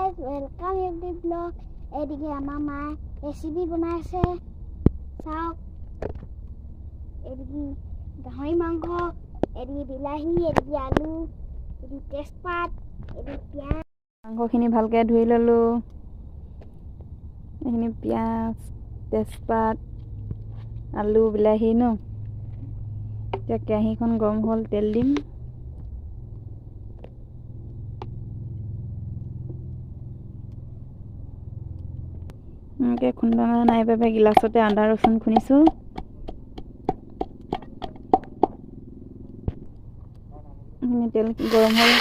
Guys welcome every blog. এদিকে আমাৰ মা ৰেসিপি বনাইছে চাওক। এদিকে গাহৰি মাংস, এদিকে বিলাহী, এদিকে আলু, এদিকে তেজপাত, এদিকে পিঁয়াজ। মাংসখিনি ভালকৈ ধুই ল'লোঁ। এইখিনি পিঁয়াজ, তেজপাত, আলু, বিলাহী ন। এতিয়া কেৰাহীখন গৰম হ'ল, তেল দিম। এনেকৈ খুন্দা নাই বাবে গিলাচতে আদা ৰচুন খুন্দিছোঁ। তেল গৰম হ'ল।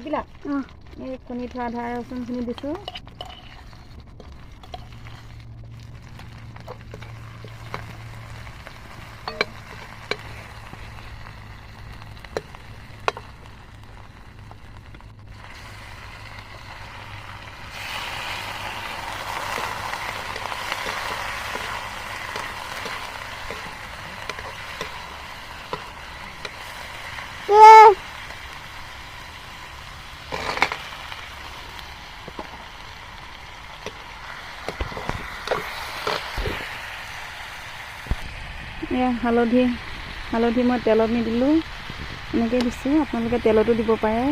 দিলা এই খুন্দি থোৱা আদা ৰচুনখিনি দিছোঁ। এয়া হালধি মই তেলত নিদিলোঁ, এনেকৈ দিছোঁ। আপোনালোকে তেলতো দিব পাৰে।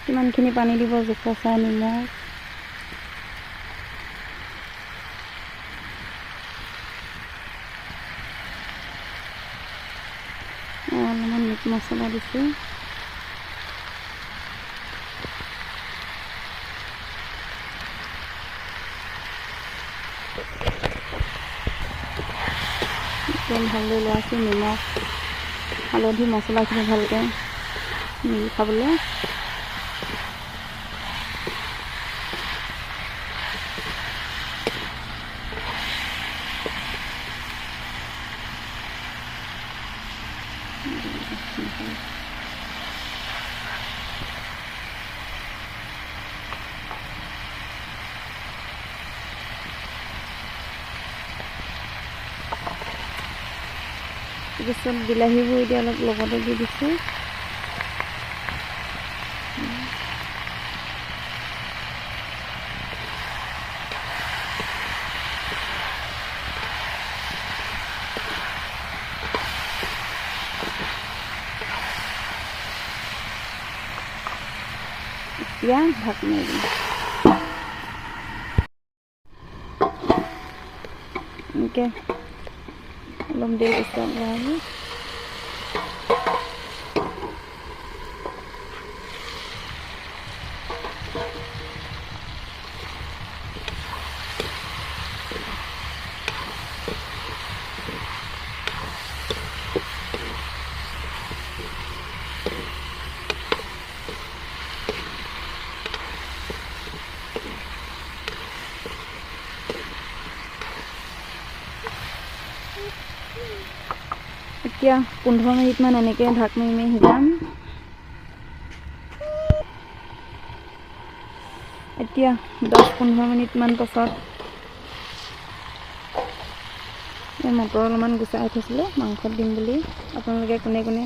কিমানখিনি পানী দিব জোখা চাই নিমখ। অলপমান মিট মছলা দিছোঁ। তেল ভালদৰে লৰাইছোঁ। নিমখ, হালধি, মছলাখিনি ভালকৈ মিলি খাবলৈ। তাৰপিছত বিলাহীবোৰ এতিয়া অলপ লগতে দি দিছোঁ। এতিয়া ঢাকনি দিম। এনেকৈ অলপ দেৰি পিছত লৰালোঁ। এতিয়া 15 মিনিটমান এনেকৈ ঢাকনি মাৰি সিজাম। এতিয়া 10-15 মিনিটমান পাছত এই মটৰ অলপমান গুচাই থৈছিলোঁ মাংসত দিম বুলি। আপোনালোকে কোনে কোনে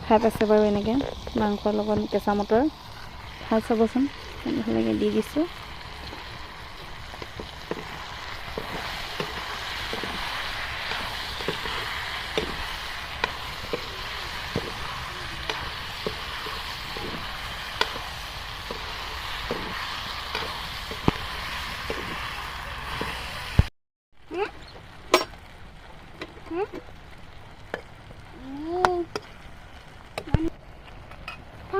খাই পাইছে বাৰু এনেকৈ মাংসৰ লগত কেঁচা মটৰ? খাই চাবচোন। তেনেকৈ দি দিছোঁ।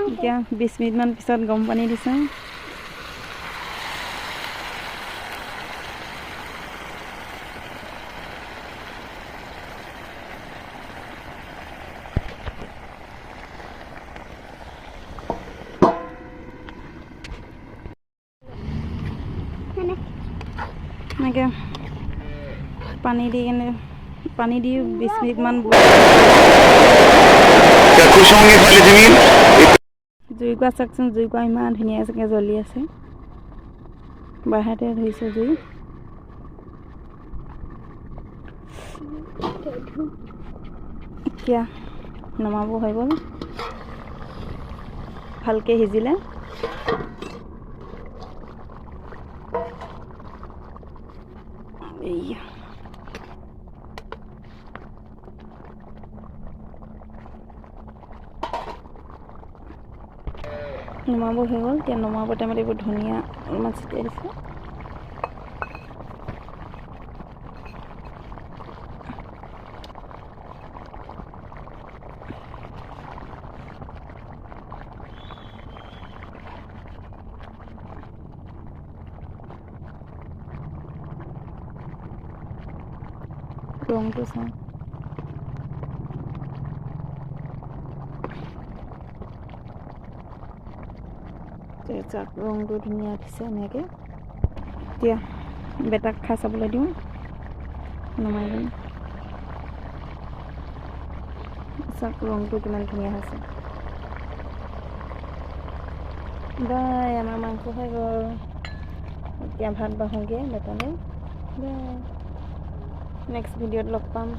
এতিয়া 20 মিনিটমান পিছত গৰম পানী দিছোঁ। এনেকৈ পানী দি কেনে পানী দি 20 মিনিটমান জুইকুৰা চাওকচোন, জুইকুৰা ইমান ধুনীয়াকৈ জ্বলি আছে, বাহিৰতে ধৰিছে জুই। এতিয়া নমাব হৈ গ'ল, ভালকৈ সিজিলে। এইয়া নমাব হৈ গ'ল। এতিয়া নমাব টাইমত এইবোৰ ধনিয়া অলপমান ছটিয়াই দিছোঁ। ৰংটো চাওঁ, চাওক ৰংটো ধুনীয়া উঠিছে এনেকৈ। এতিয়া বেটাক খাই চাবলৈ দিওঁ, নমাই কিনে চাওক ৰংটো কিমান ধুনীয়া হৈছে। বাই, আমাৰ মাংস হৈ গ'ল। এতিয়া ভাত বাঢ়োঁগৈ বেটালৈ। বাই, নেক্সট ভিডিঅ'ত লগ পাম।